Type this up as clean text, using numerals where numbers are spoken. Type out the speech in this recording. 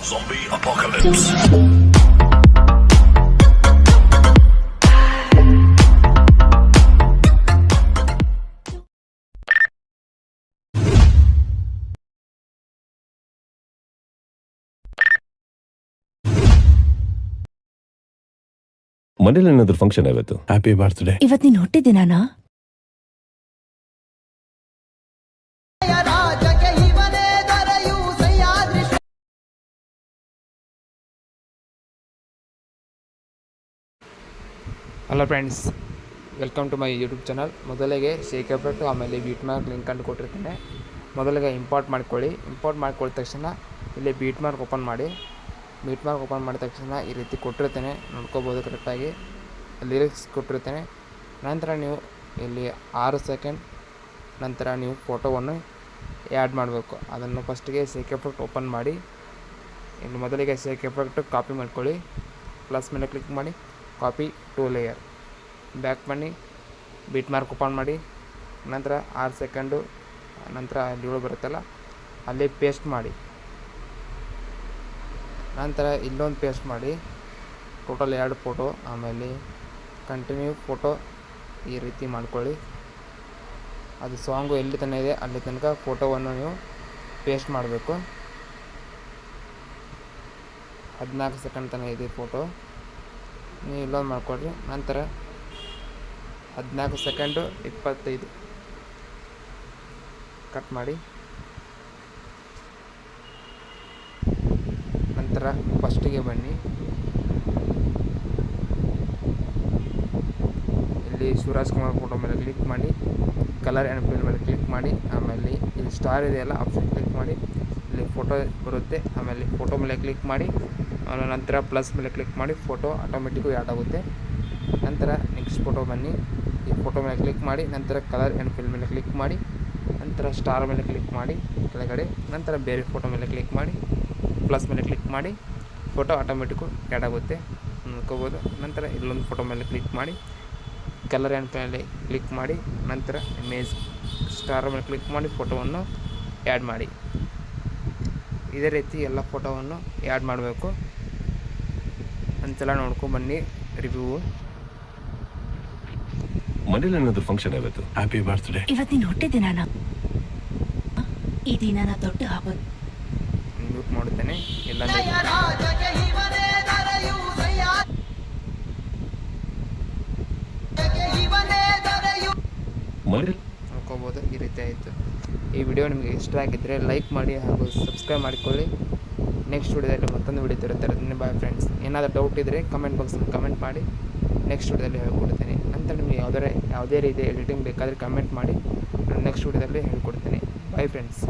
Zombie apocalypse. ಮನೇಲಿ ಏನಾದ್ರು function ಇವತ್ತು? Happy birthday. ಇವತ್ತು ನೀನು ಹುಟ್ಟಿದಿನಾನಾ? Hello friends, welcome to my YouTube channel. ಮೊದಲಿಗೆ ಶೇಕ್ ಎಫೆಕ್ಟ್ ಆಮೇಲೆ ಬೀಟ್ ಮಾರ್ಕ್ ಲಿಂಕ್ ಅಂತ ಕೊಟ್ಟಿರ್ತೇನೆ. ಮೊದಲಿಗೆ ಇಂಪೋರ್ಟ್ ಮಾಡ್ಕೊಳ್ಳಿ. ಇಂಪೋರ್ಟ್ ಮಾಡ್ಕೊಳ್ಳಿದ ತಕ್ಷಣ ಇಲ್ಲಿ ಬೀಟ್ ಮಾರ್ಕ್ ಓಪನ್ ಮಾಡಿ. ಬೀಟ್ ಮಾರ್ಕ್ ಓಪನ್ ಮಾಡಿದ ತಕ್ಷಣ ಈ ರೀತಿ ಕೊಟ್ಟಿರ್ತೇನೆ, ನೋಡ್ಕೋಬೋದು ಕರೆಕ್ಟಾಗಿ. ಲಿರಿಕ್ಸ್ ಕೊಟ್ಟಿರ್ತೇನೆ. ನಂತರ ನೀವು ಇಲ್ಲಿ 6 ಸೆಕೆಂಡ್ ನಂತರ ನೀವು ಫೋಟೋವನ್ನು ಆ್ಯಡ್ ಮಾಡಬೇಕು. ಅದನ್ನು ಫಸ್ಟಿಗೆ ಶೇಕ್ ಎಫೆಕ್ಟ್ ಓಪನ್ ಮಾಡಿ. ಇನ್ನು ಮೊದಲಿಗೆ ಶೇಕ್ ಎಫೆಕ್ಟ್ ಕಾಪಿ ಮಾಡ್ಕೊಳ್ಳಿ. ಪ್ಲಸ್ ಮೇಲೆ ಕ್ಲಿಕ್ ಮಾಡಿ, ಕಾಪಿ ಟು ಲೇಯರ್. ಬ್ಯಾಕ್ ಬನ್ನಿ, ಬೀಟ್ ಮಾರ್ಕ್ ಓಪನ್ ಮಾಡಿ. ನಂತರ 6 ಸೆಕೆಂಡು ನಂತರ ಅಲ್ಲಿ ಬರುತ್ತಲ್ಲ ಅಲ್ಲಿ ಪೇಸ್ಟ್ ಮಾಡಿ. ನಂತರ ಇಲ್ಲೊಂದು ಪೇಸ್ಟ್ ಮಾಡಿ. ಟೋಟಲ್ 2 ಫೋಟೋ, ಆಮೇಲೆ ಕಂಟಿನ್ಯೂ ಫೋಟೋ ಈ ರೀತಿ ಮಾಡ್ಕೊಳ್ಳಿ. ಅದು ಸಾಂಗು ಎಲ್ಲಿ ತನಕ ಇದೆ ಅಲ್ಲಿ ತನಕ ಫೋಟೋವನ್ನು ನೀವು ಪೇಸ್ಟ್ ಮಾಡಬೇಕು. 14 ಸೆಕೆಂಡ್ ತನಕ ಇದೆ ಫೋಟೋ, ನೀವು ಇಲ್ಲೊಂದು ಮಾಡ್ಕೊಳ್ರಿ. ನಂತರ 14 ಸೆಕೆಂಡು 25 ಕಟ್ ಮಾಡಿ. ನಂತರ ಫಸ್ಟಿಗೆ ಬನ್ನಿ. ಇಲ್ಲಿ ಶಿವರಾಜ್ ಕುಮಾರ್ ಫೋಟೋ ಮೇಲೆ ಕ್ಲಿಕ್ ಮಾಡಿ, ಕಲರ್ ಆ್ಯಂಡ್ ಫಿಲ್ ಮೇಲೆ ಕ್ಲಿಕ್ ಮಾಡಿ. ಆಮೇಲೆ ಇಲ್ಲಿ ಸ್ಟಾರ್ ಇದೆಯಲ್ಲ ಆಪ್ಷನ್ ಕ್ಲಿಕ್ ಮಾಡಿ, ಇಲ್ಲಿ ಫೋಟೋ ಬರುತ್ತೆ. ಆಮೇಲೆ ಫೋಟೋ ಮೇಲೆ ಕ್ಲಿಕ್ ಮಾಡಿ, ನಂತರ ಪ್ಲಸ್ ಮೇಲೆ ಕ್ಲಿಕ್ ಮಾಡಿ. ಫೋಟೋ ಆಟೋಮೆಟಿಕ್ಕು ಆ್ಯಡ್ ಆಗುತ್ತೆ. ನಂತರ ನೆಕ್ಸ್ಟ್ ಫೋಟೋ ಬನ್ನಿ, ಈ ಫೋಟೋ ಮೇಲೆ ಕ್ಲಿಕ್ ಮಾಡಿ. ನಂತರ ಕಲರ್ ಆ್ಯಂಡ್ ಫಿಲ್ ಮೇಲೆ ಕ್ಲಿಕ್ ಮಾಡಿ. ನಂತರ ಸ್ಟಾರ್ ಮೇಲೆ ಕ್ಲಿಕ್ ಮಾಡಿ ಕೆಳಗಡೆ. ನಂತರ ಬೇರೆ ಫೋಟೋ ಮೇಲೆ ಕ್ಲಿಕ್ ಮಾಡಿ, ಪ್ಲಸ್ ಮೇಲೆ ಕ್ಲಿಕ್ ಮಾಡಿ. ಫೋಟೋ ಆಟೋಮೆಟಿಕ್ಕು ಆ್ಯಡ್ ಆಗುತ್ತೆ, ನೋಡ್ಕೋಬೋದು. ನಂತರ ಇಲ್ಲೊಂದು ಫೋಟೋ ಮೇಲೆ ಕ್ಲಿಕ್ ಮಾಡಿ, ಕಲರ್ ಆ್ಯಂಡ್ ಮೇಲೆ ಕ್ಲಿಕ್ ಮಾಡಿ. ನಂತರ ಇಮೇಜ್ ಸ್ಟಾರ್ ಮೇಲೆ ಕ್ಲಿಕ್ ಮಾಡಿ ಫೋಟೋವನ್ನು ಆ್ಯಡ್ ಮಾಡಿ. ಇದೇ ರೀತಿ ಎಲ್ಲ ಫೋಟೋವನ್ನು ಆ್ಯಡ್ ಮಾಡಬೇಕು. ಒಂದ್ಸಲ ನೋಡ್ಕೊಂಬನ್ನಿ ರಿವ್ಯೂ. ಮನೇಲಿ ಏನಾದ್ರು ಫಂಕ್ಷನ್ ಇವತ್ತು? Happy birthday. ಇವತ್ತು ನೀನು ಹುಟ್ಟಿದಿನಾನಾ? ಈ ದಿನ ದೊಡ್ಡ ಹಬ್ಬ. ಮ್ಯೂಟ್ ಮಾಡುತ್ತೇನೆ. ಇಲ್ಲಾಂದರೆ ಮನೇಲಿ ನೋಡ್ಕೋಬೋದು. ಈ ರೀತಿ ಆಯಿತು. ಈ ವಿಡಿಯೋ ನಿಮಗೆ ಇಷ್ಟ ಆಗಿದ್ದರೆ ಲೈಕ್ ಮಾಡಿ ಹಾಗೂ ಸಬ್ಸ್ಕ್ರೈಬ್ ಮಾಡಿಕೊಳ್ಳಿ. ನೆಕ್ಸ್ಟ್ ವಿಡಿಯೋದಲ್ಲಿ ಮತ್ತೊಂದು ವಿಡಿಯೋ ತರುತ್ತಾರೆ. Bye friends. ಏನಾದರೂ ಡೌಟ್ ಇದ್ದರೆ ಕಮೆಂಟ್ ಬಾಕ್ಸಲ್ಲಿ ಕಮೆಂಟ್ ಮಾಡಿ, ನೆಕ್ಸ್ಟ್ ವಿಡಿಯೋದಲ್ಲಿ ಹೇಳ್ಕೊಡ್ತೇನೆ. ನಂತರ ನಿಮಗೆ ಯಾವುದೇ ರೀತಿಯ ಎಡಿಟಿಂಗ್ ಬೇಕಾದರೆ ಕಮೆಂಟ್ ಮಾಡಿ, ನಾನು ನೆಕ್ಸ್ಟ್ ವಿಡಿಯೋದಲ್ಲಿ ಹೇಳ್ಕೊಡ್ತೇನೆ. Bye friends.